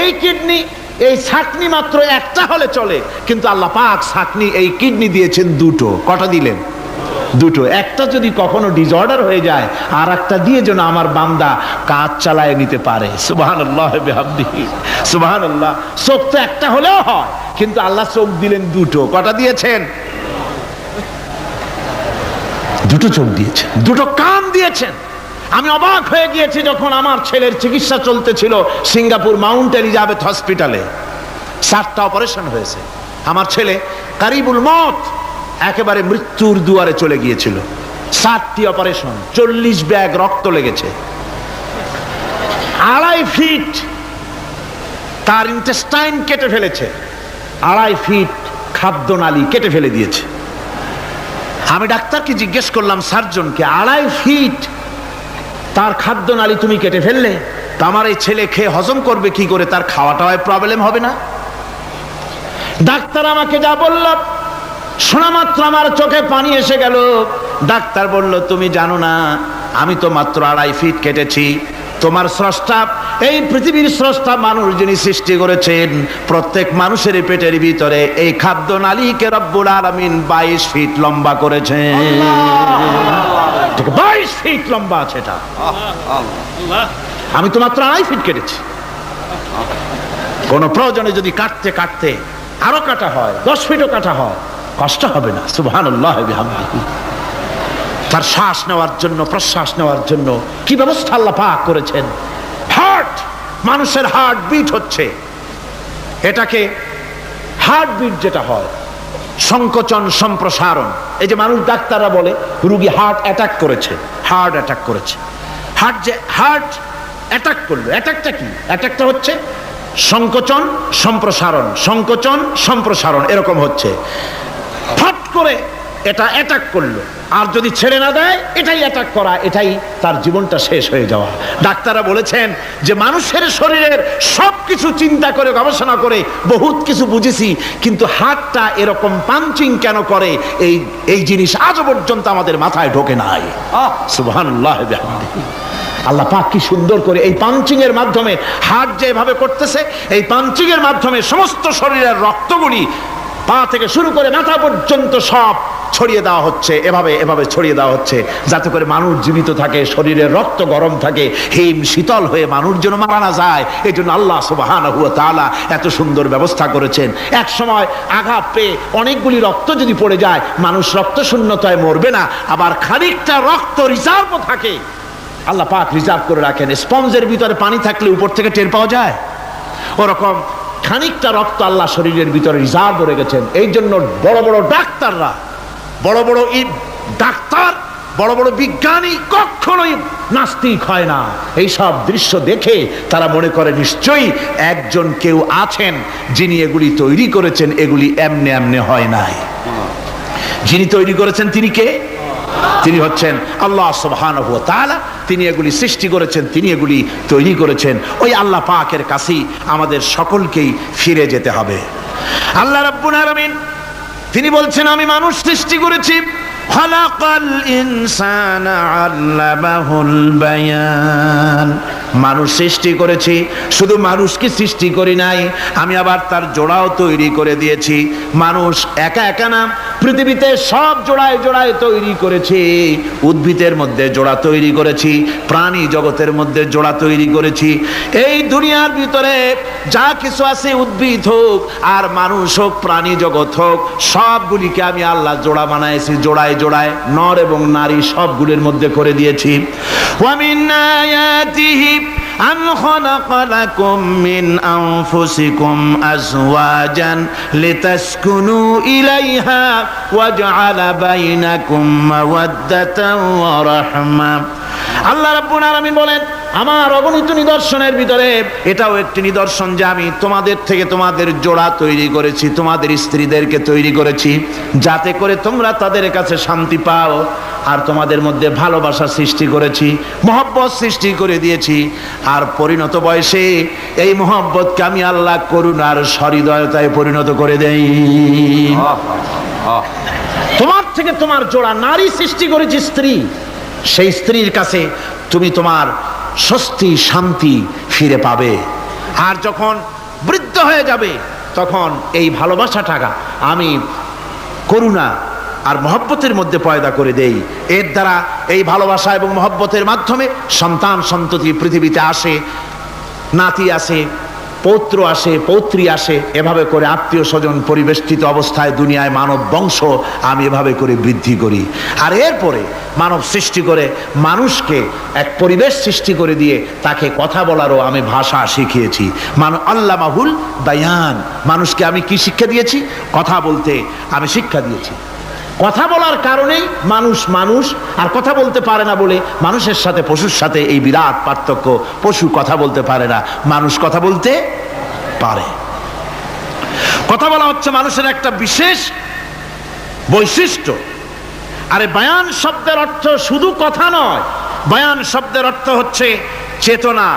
এই কিডনি, এই ছাকনি মাত্র 1টা হলে চলে, কিন্তু আল্লাহ পাক ছাকনি, এই কিডনি দিয়েছেন 2টো। কটা দিলেন? 2টো। একটা যদি কখনো ডিসঅর্ডার হয়ে যায়, আর একটা দিয়ে যেন আমার বান্দা কাজ চালায় নিতে পারে। সুবহানাল্লাহ বিহামদিহি, সুবহানাল্লাহ। চোখ তো একটা হলেও হয়, কিন্তু আল্লাহ চোখ দিলেন 2টো। কটা দিয়েছেন? 2টো চোখ দিয়েছেন, 2টো কান দিয়েছেন। আমি অবাক হয়ে গিয়েছি যখন আমার ছেলের চিকিৎসা চলতেছিল সিঙ্গাপুর মাউন্ট এলিজাবেথ হসপিটালে। 7টা অপারেশন হয়েছে। আমার ছেলে কারিবুল মত, একেবারে মৃত্যুর দুয়ারে চলে গিয়েছিল। 7টি অপারেশন, 40 ব্যাগ রক্ত লেগেছে। 2.5 ফিট তার ইন্টেস্টাইন কেটে ফেলেছে, 2.5 ফিট খাদ্যনালী কেটে ফেলে দিয়েছে। আমি ডাক্তারকে জিজ্ঞেস করলাম, সার্জনকে, 2.5 ফিট তার খাদ্যনালী তুমি কেটে ফেললে, তা আমার এই ছেলে খেয়ে হজম করবে কি করে? তার খাওয়াটাও প্রবলেম হবে না? ডাক্তার আমাকে যা বলল, শোনা মাত্র আমার চোখে পানি এসে গেল। ডাক্তার বলল, তুমি জানো না, আমি তো মাত্র 2.5 ফিট কেটেছি। তোমার স্রষ্টা, এই পৃথিবীর স্রষ্টা মানুষ যিনি সৃষ্টি করেছেন, প্রত্যেক মানুষের পেটের ভিতরে এই খাদ্যনালীকে রব্বুল আলামিন 22 ফিট লম্বা করেছেন। 22 ফিট লম্বা আছে এটা। আমি তো মাত্র 2.5 ফিট কেটেছি। কোন প্রয়োজনে যদি কাটতে কাটতে আরো কাটা হয়, 10 ফিটও কাটা হয়, কষ্ট হবে না। সুবহানাল্লাহ বিহামদিহি। তার শ্বাস নেওয়ার জন্য, প্রশ্বাস নেওয়ার জন্য কি ব্যবস্থা আল্লাহ পাক করেছেন। হার্ট, মানুষের হার্ট বিট হচ্ছে, এটাকে হার্ট বিট যেটা হয়, সংকোচন সম্প্রসারণ। এই যে মানুষ, ডাক্তাররা বলে রোগী হার্ট অ্যাটাক করেছে, হার্ট অ্যাটাক করেছে। হার্ট অ্যাটাক করলো, অ্যাটাকটা কি? অ্যাটাকটা হচ্ছে সংকোচন সম্প্রসারণ, সংকোচন সম্প্রসারণ, এরকম হচ্ছে। ফট করে এটা অ্যাটাক করলো, আর যদি ছেড়ে না দেয়, এটাই অ্যাটাক করা, এটাই তার জীবনটা শেষ হয়ে যাওয়া। ডাক্তাররা বলেছেন যে মানুষের শরীরের সবকিছু চিন্তা করে, গবেষণা করে বহুত কিছু বুঝেছি, কিন্তু হার্টটা এরকম পাঞ্চিং কেন করে, এই জিনিস আজও পর্যন্ত আমাদের মাথায় ঢোকে নাই। সুবহানাল্লাহ বিহামদিহি। আল্লাহ পাক কি সুন্দর করে এই পাঞ্চিং এর মাধ্যমে, হার্ট যেভাবে করতেছে, এই পাঞ্চিং এর মাধ্যমে সমস্ত শরীরের রক্তগুলি পা থেকে শুরু করে মাথা পর্যন্ত সব ছড়িয়ে দেওয়া হচ্ছে, এভাবে এভাবে ছড়িয়ে দেওয়া হচ্ছে, যাতে করে মানুষ জীবিত থাকে, শরীরের রক্ত গরম থাকে, হিম শীতল হয়ে মানুষ যেন মারা না যায়। এই জন্য আল্লাহ সুবহানাহু ওয়া তাআলা এত সুন্দর ব্যবস্থা করেছেন। এক সময় আঘাত পেয়ে অনেকগুলি রক্ত যদি পড়ে যায়, মানুষ রক্ত শূন্যতায় মরবে না, আবার খানিকটা রক্ত রিজার্ভও থাকে, আল্লাহ পাক রিজার্ভ করে রাখেন। স্পঞ্জের ভিতরে পানি থাকলে উপর থেকে টের পাওয়া যায়, ওরকম খানিকটা রক্ত আল্লাহ শরীরের ভিতরে রিজার্ভ করে রেখেছেন। এই জন্য বড় বড় ডাক্তাররা, বড় বড় ডাক্তার, বড় বড় বিজ্ঞানী কখনোই নাস্তিক হয় না। এই সব দৃশ্য দেখে তারা মনে করে নিশ্চয়ই একজন কেউ আছেন যিনি এগুলি তৈরি করেছেন, এগুলি এমনে এমনে হয় নাই। যিনি তৈরি করেছেন তিনি কে? তিনি হচ্ছেন আল্লাহ সুবহানাহু ওয়া তাআলা। তিনি এগুলি সৃষ্টি করেছেন, তিনি এগুলি তৈরি করেছেন। ওই আল্লাহ পাকের কাছেই আমাদের সকলকেই ফিরে যেতে হবে। আল্লাহ রাব্বুল আলামিন তিনি বলছেন, আমি মানুষ সৃষ্টি করেছি, খালাকাল ইনসানা আল্লামাহুল বায়ান। মানুষ সৃষ্টি করেছি, শুধু মানুষকে সৃষ্টি করি নাই, আমি আবার তার জোড়াও তৈরি করে দিয়েছি। মানুষ একা একা না, পৃথিবীতে সব জোড়ায় জোড়ায় তৈরি করেছি। উদ্ভিদের মধ্যে জোড়া তৈরি করেছি, প্রাণী জগতের মধ্যে জোড়া তৈরি করেছি। এই দুনিয়ার ভিতরে যা কিছু আছে, উদ্ভিদ হোক আর মানুষ হোক, প্রাণী জগৎ হোক, সবগুলিকে আমি আল্লাহ জোড়া বানাইছি, জোড়ায় জোড়ায় নর এবং নারী সবগুলির মধ্যে করে দিয়েছি। ওয়া মিন আয়াতিহি আন খালাকা লাকুম মিন আনফুসিকুম আজওয়াজান লিতাসকুনু ইলাইহা ওয়া জাআলা বাইনাকুম মাওয়াদ্দাতান ওয়া রাহমা। আল্লাহ রাব্বুল আলামিন বলেন, আমার অগণিত নিদর্শনের ভিতরে এটাও একটি নিদর্শন যে আমি তোমাদের থেকে তোমাদের জোড়া তৈরি করেছি, তোমাদের স্ত্রীদেরকে তৈরি করেছি, যাতে করে তোমরা তাদের কাছে শান্তি পাও। আর তোমাদের মধ্যে ভালোবাসা সৃষ্টি করেছি, মহব্বত সৃষ্টি করে দিয়েছি। আর পরিণত বয়সে এই মহব্বতকে আমি আল্লাহ করুণার সহৃদয়তায় পরিণত করে দেই। তোমার থেকে তোমার জোড়া নারী সৃষ্টি করেছি, স্ত্রী, সেই স্ত্রীর কাছে তুমি তোমার স্বস্তি শান্তি ফিরে পাবে। আর যখন বৃদ্ধ হয়ে যাবে, তখন এই ভালোবাসাটা আমি করুণা আর মহব্বতের মধ্যে পয়দা করে দেই। এর দ্বারা এই ভালোবাসা এবং মহব্বতের মাধ্যমে সন্তান সন্ততি পৃথিবীতে আসে, নাতি আসে, পৌত্র আসে, পৌত্রী আসে, এভাবে করে আত্মীয় স্বজন পরিবেষ্টিত অবস্থায় দুনিয়ায় মানব বংশ আমি এভাবে করে বৃদ্ধি করি। আর এরপরে মানব সৃষ্টি করে মানুষকে এক পরিবেশ সৃষ্টি করে দিয়ে তাকে কথা বলারও আমি ভাষা শিখিয়েছি। আল্লামাহুল বায়ান, মানুষকে আমি কি শিক্ষা দিয়েছি? কথা বলতে আমি শিক্ষা দিয়েছি। কথা বলার কারণেই মানুষ মানুষ, আর কথা বলতে পারে না বলে মানুষের সাথে পশুর সাথে এই বিরাট পার্থক্য। পশু কথা বলতে পারে না, মানুষ কথা বলতে পারে। কথা বলা হচ্ছে মানুষের একটা বিশেষ বৈশিষ্ট্য। আরে বায়ান শব্দের অর্থ শুধু কথা নয়, বায়ান শব্দের অর্থ হচ্ছে চেতনা,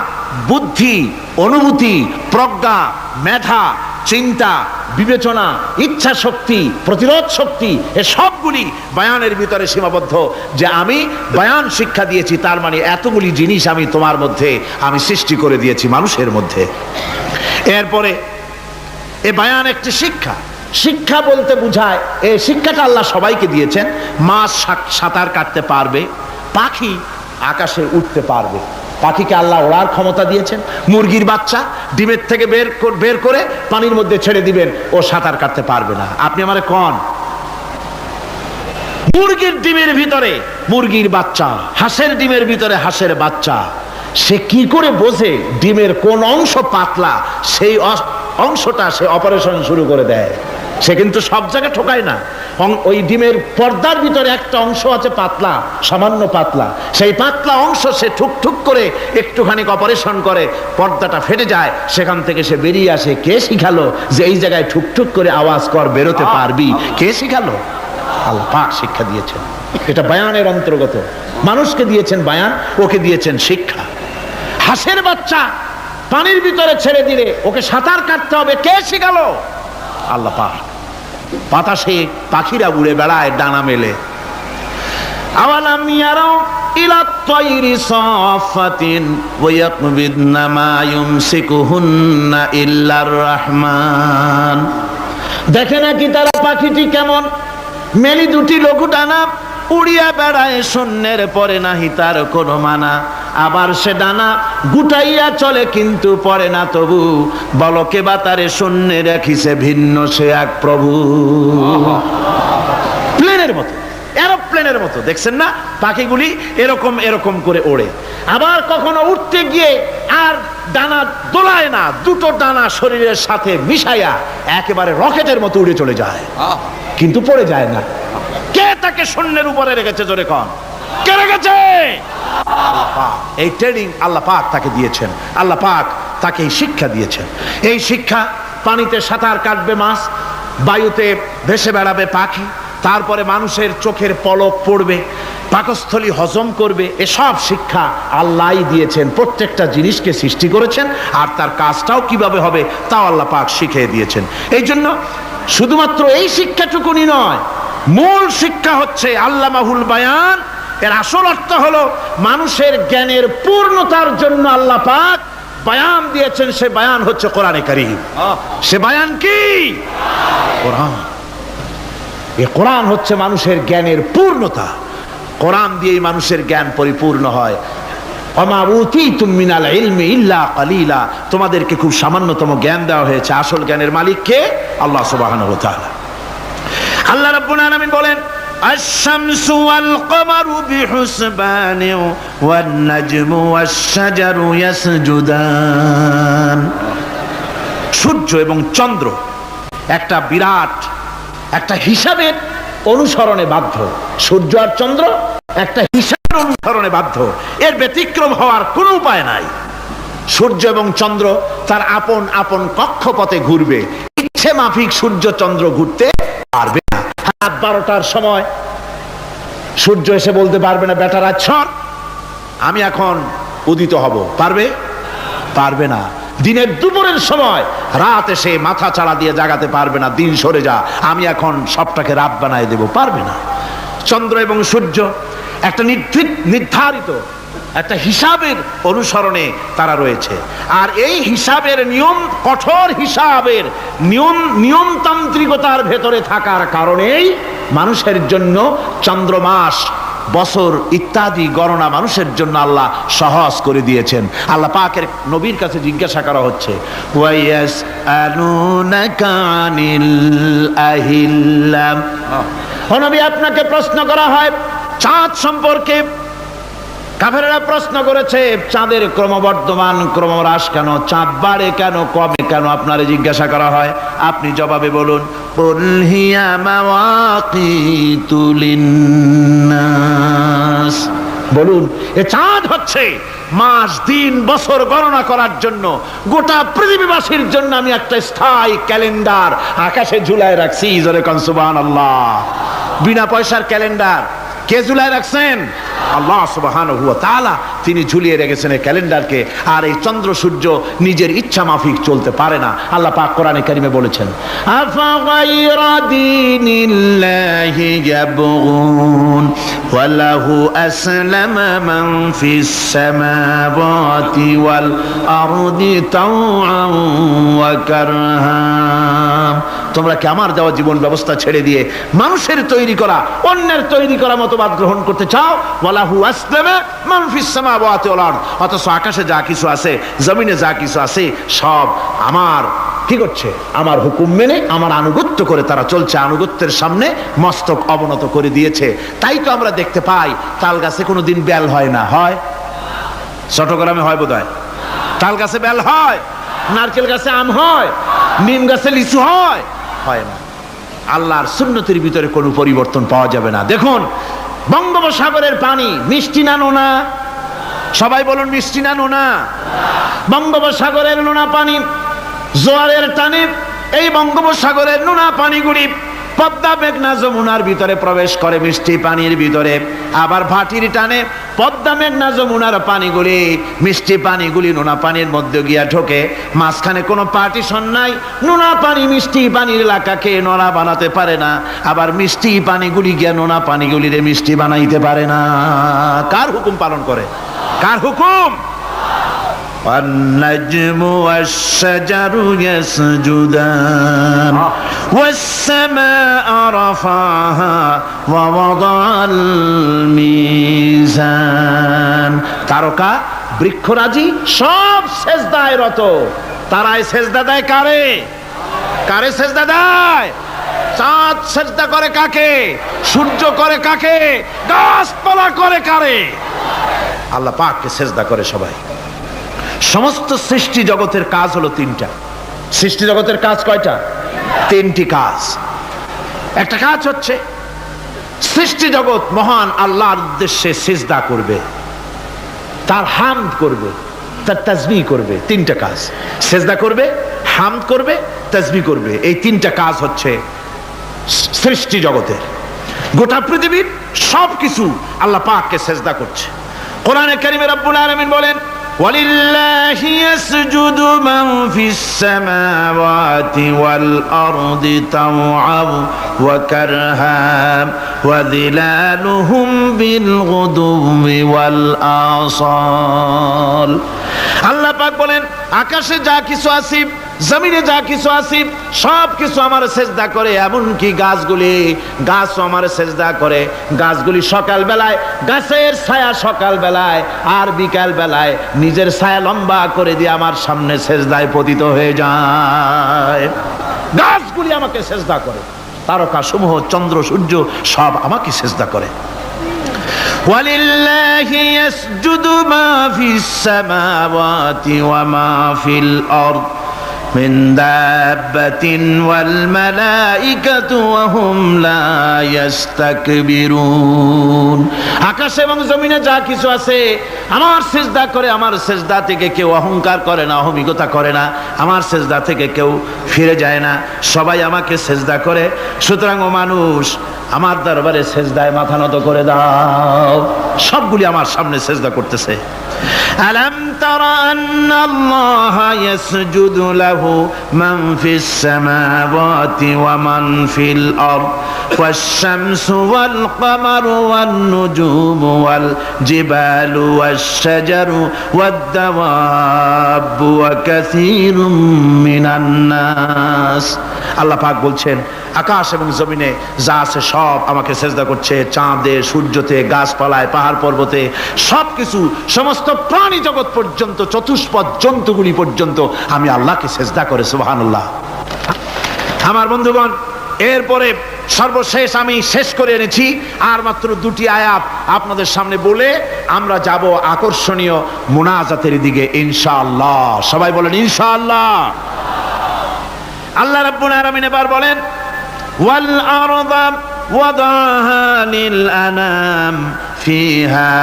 বুদ্ধি, অনুভূতি, প্রজ্ঞা, মেধা, চিন্তা, বিবেচনা, ইচ্ছা শক্তি, প্রতিরোধ শক্তি, এ সবগুলি বায়ানের ভিতরে সীমাবদ্ধ। যে আমি বায়ান শিক্ষা দিয়েছি, তার মানে এতগুলি জিনিস আমি তোমার মধ্যে আমি সৃষ্টি করে দিয়েছি মানুষের মধ্যে। এরপরে এ বায়ান একটি শিক্ষা। শিক্ষা বলতে বুঝায়, এই শিক্ষাটা আল্লাহ সবাইকে দিয়েছেন। মাছ সাঁতার কাটতে পারবে, পাখি আকাশে উঠতে পারবে, পাখিকে আল্লাহ ওড়ার ক্ষমতা দিয়েছেন। মুরগির বাচ্চা ডিমের থেকে বের করে পানির মধ্যে ছেড়ে দিবেন, ও সাঁতার কাটতে পারবে না। আপনি আমারে কোন মুরগির ডিমের ভিতরে মুরগির বাচ্চা, হাঁসের ডিমের ভিতরে হাঁসের বাচ্চা, সে কি করে বোঝে ডিমের কোন অংশ পাতলা? সেই অংশটা সে অপারেশন শুরু করে দেয়। সে কিন্তু সব জায়গায় ঠকায় না। ওই ডিমের পর্দার ভিতরে একটা অংশ আছে পাতলা, সামান্য পাতলা, সেই পাতলা অংশ সে ঠুক করে একটুখানি অপারেশন করে, পর্দাটা ফেটে যায়, সেখান থেকে সে বেরিয়ে আসে। কে শিখালো যে এই জায়গায় ঠুক করে আওয়াজ কর, বেরোতে পারবি? কে শিখালো? আল্লাহ পাক শিক্ষা দিয়েছেন। এটা বায়ানের অন্তর্গত। মানুষকে দিয়েছেন বায়ান, ওকে দিয়েছেন শিক্ষা। হাঁসের বাচ্চা পানির ভিতরে ছেড়ে দিলে ওকে সাঁতার কাটতে হবে, কে শিখালো? আল্লাহ পাক। বাতাসে পাখিরা উড়ে বেড়ায় ডানা মেলে। আওয়ালাম ইয়ারাও ইলাত তায়রি সাফাতিন ওয়া ইয়াকবিদনা মা ইউমসিকুহুন্না ইল্লার রাহমান। দেখে নাকি তারা পাখিটি কেমন, মেলি দুটি লঘু ডানা, উড়িয়া বেড়ায় শূন্যের পরে নাহি তার কোনো মানা। আবার সে ডানা গুটাইয়া চলে কিন্তু পরে না তবু, বলকে বা তারে শূন্যে রাখিছে ভিন্ন সে এক প্রভু। প্লেনের মতো, এরোপ্লেনের মতো, দেখছেন না পাখিগুলি এরকম এরকম করে ওড়ে। আবার কখনো উঠতে গিয়ে আর ডানা দোলায় না, দুটো ডানা শরীরের সাথে মিশাইয়া একেবারে রকেটের মতো উড়ে চলে যায়, কিন্তু পড়ে যায় না। কে তাকে শূন্যের উপরে রেখেছে? জোরে কন, কে রেখেছে? আল্লাহ পাক। এই ট্রেনিং আল্লাহ পাক তাকে দিয়েছেন, আল্লাহ পাক তাকে এই শিক্ষা দিয়েছেন। এই শিক্ষা, পানিতে সাঁতার কাটবে মাছ, বায়ুতে ভেসে বেড়াবে পাখি, তারপরে মানুষের চোখের পলক পড়বে, পাকস্থলী হজম করবে, এসব শিক্ষা আল্লাহই দিয়েছেন। প্রত্যেকটা জিনিসকে সৃষ্টি করেছেন, আর তার কাজটাও কিভাবে হবে তাও আল্লাহ পাক শিখিয়ে দিয়েছেন। এই জন্য শুধুমাত্র এই শিক্ষাটুকুনি নয়, মূল শিক্ষা হচ্ছে আল্লামাহুল বায়ান। এর আসল অর্থ হলো মানুষের জ্ঞানের পূর্ণতার জন্য আল্লাহ পাক বায়ান দিয়েছেন। সে বায়ান হচ্ছে কোরআনে কারীম। সে বায়ান কি? কোরআন। এই কোরআন হচ্ছে মানুষের জ্ঞানের পূর্ণতা। কোরআন দিয়েই মানুষের জ্ঞান পরিপূর্ণ হয়। ওমা উতীতুম মিনাল ইলমি ইল্লা কালিলা, তোমাদেরকে খুব সামান্যতম জ্ঞান দেওয়া হয়েছে। আসল জ্ঞানের মালিক কে? আল্লাহ সুবহানাহু ওয়া তাআলা। আল্লাহ রাব্বুল আলামিন বলেন, আশ-শামসু ওয়াল কমারু বিহুসবান ওয়ান নাজমু ওয়াশ-শাজারু ইয়াসজুদান। সূর্য এবং চন্দ্র একটা বিরাট একটা হিসাবের অনুসরণে বাধ্য। সূর্য আর চন্দ্র একটা হিসাবের অনুসরণে বাধ্য, এর ব্যতিক্রম হওয়ার কোনো উপায় নাই। সূর্য এবং চন্দ্র তার আপন আপন কক্ষপথে ঘুরবে, ইচ্ছে মাফিক সূর্য চন্দ্র ঘুরতে পারবে না। রাত 12টার সময় সূর্য এসে বলতে পারবে না, বেটা রাত ছর, আমি এখন উদিত হব, পারবে? পারবে না। দিনের দুপুরের সময় রাত এসে মাথা চাড়া দিয়ে জাগাতে পারবে না, দিন সরে যা, আমি এখন সবটাকে রাত বানায় দেব, পারবে না। চন্দ্র এবং সূর্য একটা নির্ধারিত একটা হিসাবের অনুসরণে তারা রয়েছে, আর এই হিসাবের নিয়ম, কঠোর হিসাবের নিয়মতান্ত্রিকতার ভেতরে থাকার কারণেই মানুষের জন্য চন্দ্র, মাস, বছর ইত্যাদি গণনা মানুষের জন্য আল্লাহ সহজ করে দিয়েছেন। আল্লাহ পাকের নবীর কাছে জিজ্ঞাসা করা হচ্ছে, ওয়ায়াসআলুনাকা আনিল আহিল্লাম। ও নবী, আপনাকে প্রশ্ন করা হয় চাঁদ সম্পর্কে। কাফেররা প্রশ্ন করেছে, চাঁদের ক্রমবর্ধমান ক্রমহ্রাস কেন, চাঁদ বাড়ে কেন, কমে কেন, আপনারে জিজ্ঞাসা করা হয়, আপনি জবাবে বলুন, কুল হিয়া মাওয়াকিতু লিন্নাস। বলুন, এ চাঁদ হচ্ছে মাস, দিন, বছর গণনা করার জন্য, গোটা পৃথিবীবাসীর জন্য আমি একটা স্থায়ী ক্যালেন্ডার আকাশে ঝুলায় রাখছি। জোরে কোন সুবহানাল্লাহ। বিনা পয়সার ক্যালেন্ডার কে ঝুলায় রাখছেন? আল্লাহ সুবহানাহু ওয়া তাআলা। তিনি ঝুলিয়ে রেখেছেন এই ক্যালেন্ডারকে। আর এই চন্দ্র সূর্য নিজের ইচ্ছা মাফিক চলতে পারে না। আল্লাহ পাক কোরআনে কারিমে বলেছেন, আফা গায়রা দীনিল্লাহি ইয়াবগুন ওয়া লাহু আসলামা মান ফিস সামাওয়াতি ওয়াল আরদি তাওআন ওয়া কারহা। তোমরা কি আমার দেওয়া জীবন ব্যবস্থা ছেড়ে দিয়ে মানুষের তৈরি করা, অন্যের তৈরি করা মতবাদ গ্রহণ করতে চাও? ওয়ালাহু আসলামা মান ফিস সামাওয়াতি ওয়াল আরদ। অথচ আকাশে যা কিছু আছে, জমিনে যা কিছু আছে, সব আমার কি করছে? আমার হুকুম মেনে, আমার আনুগত্য করে তারা চলছে। আনুগত্যের সামনে মস্তক অবনত করে দিয়েছে। তাই তো আমরা দেখতে পাই তাল গাছে কোনোদিন বেল হয় না। হয়? চট্টগ্রামে হয় বোধহয়। তাল গাছে বেল হয়, নারকেল গাছে আম হয়, নিম গাছে লিচু হয়? হয় না। আল্লাহর সুন্নতের ভিতরে কোনো পরিবর্তন পাওয়া যাবে না। দেখুন, বঙ্গোপসাগরের পানি মিষ্টি না নোনা? সবাই বলুন, মিষ্টি না নোনা? বঙ্গোপসাগরের নোনা পানি জোয়ারের টানে এই বঙ্গোপসাগরের নোনা পানিগুলি পদ্মা, মেঘনা, যমুনার ভিতরে প্রবেশ করে মিষ্টি পানির ভিতরে। আবার ভাটির টানে পদ্মা, মেঘনা, যমুনার পানিগুলি, মিষ্টি পানিগুলি নোনা পানির মধ্যে গিয়া ঢোকে। মাঝখানে কোনো পার্টিশন নাই। নোনা পানি মিষ্টি পানির এলাকাকে নোনা বানাতে পারে না, আবার মিষ্টি পানিগুলি গিয়া নোনা পানিগুলিরে মিষ্টি বানাইতে পারে না। কার হুকুম পালন করে? কার হুকুম? والنجم والشجر يسجدان والسماء رفعها ووضع الميزان তারকা বৃক্ষরাজি সব সেজদায় রত। তারাই সেজদা দেয় কারে? কারে সেজদা দেয়? চাঁদ সেজদা করে কাকে? সূর্য করে কাকে? গাছপালা করে কারে? আল্লাহ পাককে সেজদা করে সবাই। সমস্ত সৃষ্টি জগতের কাজ হলো তিনটা। সৃষ্টি জগতের কাজ কয়টা? তিনটি কাজ। একটা কাজ হচ্ছে সৃষ্টি জগৎ মহান আল্লাহর উদ্দেশ্যে সিজদা করবে, তার হামদ করবে, তার তাসবিহ করবে। তিনটা কাজ, সিজদা করবে, হামদ করবে, তাসবিহ করবে। এই তিনটা কাজ হচ্ছে সৃষ্টি জগতের। গোটা পৃথিবীর সবকিছু আল্লাহ পাককে সিজদা করছে। কোরআনে কারীমে রব্বুল আলামিন বলেন, ওয়ালিল্লাহি ইয়াসজুদু মান ফিস সামাওয়াতি ওয়াল আরদি তাওআন ওয়া কারহান ওয়া যিলালুহুম বিল গুদুবি ওয়াল আসাল। আল্লাহ পাক বলেন, আকাশে যা কিছু আছে, জমিনে যা কিছু আছে, সব কিছু আমার সেজদা করে। এমনকি গাছগুলি, গাছও আমার সেজদা করে। গাছগুলি সকাল বেলায় গাছের ছায়া সকাল বেলায় আর বিকাল বেলায় নিজের ছায়া লম্বা করে দিয়ে আমার সামনে সেজদায় পতিত হয়ে যায়। গাছগুলি আমাকে সেজদা করে, তারকা সমূহ, চন্দ্র সূর্য সব আমাকে সেজদা করে। ওয়ালিল্লাহি ইয়াসজুদু মা ফিস সামাওয়াতি ওয়া মা ফিল আরদ মিন দাব্বাতিন ওয়াল মালাইকাতু ওয়া হুম লা ইস্তাকবিরুন। আকাশ এবং জমিনে যা কিছু আছে আমার সিজদা করে। আমার সিজদা থেকে কেউ অহংকার করে না, অহমিকতা করে না। আমার সিজদা থেকে কেউ ফিরে যায় না, সবাই আমাকে সিজদা করে। সুতরাং ও মানুষ, আমার দরবারে সেজদায় মাথা নত করে দাও। সবগুলি আমার সামনে সেজদা করতেছে। আলাম তারা আন্নাল্লাহা ইয়াসজুদু লাহু মান ফিস সামাওয়াতি ওয়া মান ফিল আরদ ওয়াশ-শামসু ওয়াল কামারু ওয়ান নুজুমু ওয়াল জিবালু ওয়াশ-শাজারু ওয়াদ-দাওয়াবু ওয়া কাসীরুম মিনান নাস। আল্লাহ পাক বলছেন, আকাশ এবং জমিনে যা আছে সব আমাকে সেজদা করছে। চাঁদে, সূর্যতে, গাছপালায়, পাহাড় পর্বতে সবকিছু, সমস্ত প্রাণী জগৎ পর্যন্ত, চতুষ্পদ জন্তুগুলি পর্যন্ত আমি আল্লাহকে সেজদা করে। সুবহানাল্লাহ। আমার বন্ধুগণ, এরপরে সর্বশেষ আমি শেষ করে এনেছি আর মাত্র দুটি আয়াত আপনাদের সামনে বলে আমরা যাব আকর্ষণীয় মুনাজাতের দিকে ইনশাআল্লাহ। সবাই বলেন ইনশাআল্লাহ। আল্লাহ রাব্বুল আলামিন এবার বলেন, ওয়াল আরদা ওয়াদাহা লিল আনাম ফিহা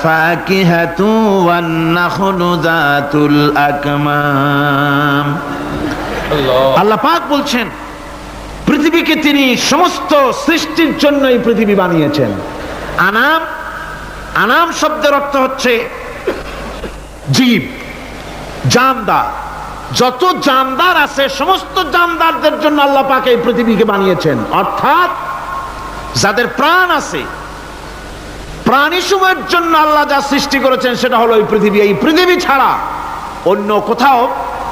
ফাকিহাতু ওয়ান নাখলু যাতুল আকমাম। আল্লাহ পাক বলছেন, পৃথিবীকে তিনি সমস্ত সৃষ্টির জন্য এই পৃথিবী বানিয়েছেন। আনাম, আনাম শব্দের অর্থ হচ্ছে জীব, জানদার। যত জানদার আছে সমস্ত জানদারদের জন্য আল্লাহ পাক এই পৃথিবীকে বানিয়েছেন। অর্থাৎ যাদের প্রাণ আছে, প্রাণী সমূহের জন্য আল্লাহ যা সৃষ্টি করেছেন সেটা হলো এই পৃথিবী। এই পৃথিবী ছাড়া অন্য কোথাও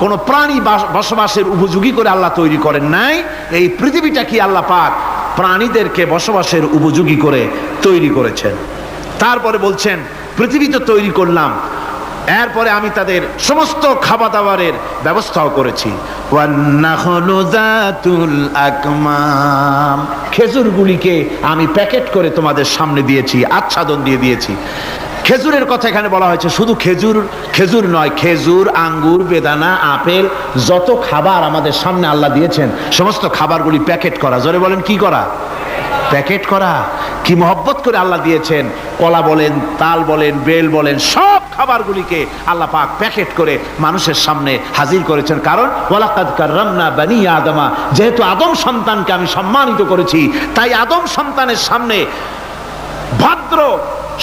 কোন প্রাণী বসবাসের উপযোগী করে আল্লাহ তৈরি করেন নাই। এই পৃথিবীটা কি আল্লাহ পাক প্রাণীদেরকে বসবাসের উপযোগী করে তৈরি করেছেন। তারপরে বলছেন, পৃথিবী তো তৈরি করলাম, এরপরে আমি তাদের সমস্ত খাবার দাবারের ব্যবস্থাও করেছি। খেজুরগুলিকে আমি প্যাকেট করে তোমাদের সামনে দিয়েছি, আচ্ছাদন দিয়ে দিয়েছি। খেজুরের কথা এখানে বলা হয়েছে, শুধু খেজুর খেজুর নয়, খেজুর, আঙ্গুর, বেদানা, আপেল, যত খাবার আমাদের সামনে আল্লাহ দিয়েছেন সমস্ত খাবারগুলি প্যাকেট করা। জোরে বলেন, কি করা? প্যাকেট করা। কি মহব্বত করে আল্লাহ দিয়েছেন। কলা বলেন, তাল বলেন, বেল বলেন, সব খাবারগুলিকে আল্লাহ পাক প্যাকেট করে মানুষের সামনে হাজির করেছেন। কারণ ওয়ালাকাদ কাররামনা বানি আদমা, যেহেতু আদম সন্তানকে আমি সম্মানিত করেছি, তাই আদম সন্তানের সামনে, ভদ্র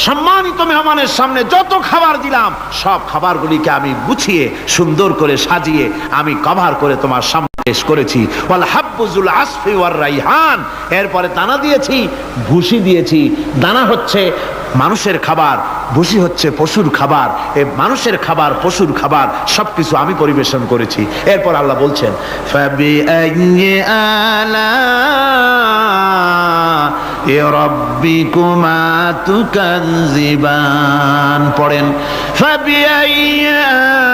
সম্মানিত মেহমানের সামনে যত খাবার দিলাম সব খাবারগুলিকে আমি গুছিয়ে সুন্দর করে সাজিয়ে আমি কভার করে তোমার সামনে পেশ করেছি। ওয়াল হাব্বুজুল আসফি ওয়ার রাইহান, এরপরে দানা দিয়েছি, ভুসি দিয়েছি। দানা হচ্ছে মানুষের খাবার ভুসি হচ্ছে পশুর খাবার, এই মানুষের খাবার পশুর খাবার সবকিছু আমি পরিবেশন করেছি। এরপর আল্লাহ বলছেন ফাবিআইয়ি আলা'i রাব্বিকুমা তুকাযযিবান। পড়েন ফাবিআইয়ি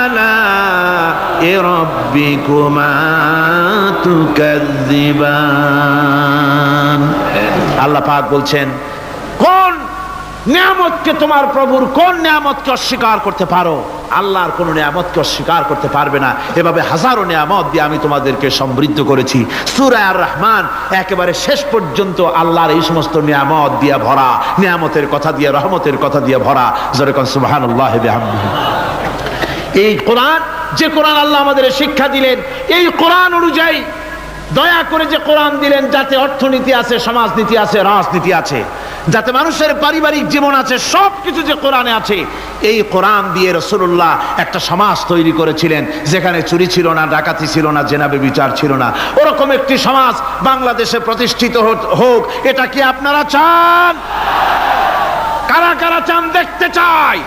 আলা'i রাব্বিকুমা তুকাযযিবান। আল্লাহ পাক বলছেন কোন নিয়ামতকে, তোমার প্রভুর কোন নিয়ামতকে অস্বীকার করতে পারো? আল্লাহর কোন নিয়ামতকে অস্বীকার করতে পারবে না। এভাবে হাজারো নিয়ামত দিয়ে আমি তোমাদেরকে সমৃদ্ধ করেছি। সূরা আর রহমান একেবারে শেষ পর্যন্ত আল্লাহর এই সমস্ত নিয়ামত দিয়ে ভরা, নিয়ামতের কথা দিয়ে, রহমতের কথা দিয়ে ভরা। জোরে কোন সুবহানাল্লাহি বিহামদিহি। এই কোরআন, যে কোরআন আল্লাহ আমাদের শিক্ষা দিলেন, এই কোরআন অনুযায়ী দয়া করে যে কোরআন দিলেন, যাতে অর্থনীতি আছে, সমাজনীতি আছে, রাজনীতি আছে, যাতে মানুষের পারিবারিক জীবন আছে, সবকিছু যে কোরআনে আছে। এই কোরআন দিয়ে রাসূলুল্লাহ একটা সমাজ তৈরি করেছিলেন যেখানে চুরি ছিল না, ডাকাতি ছিল না, জেনা ব্যভিচার ছিল না। ওরকম একটি সমাজ বাংলাদেশে প্রতিষ্ঠিত হোক, এটা কি আপনারা চান? কারা কারা চান? দেখতে চাই।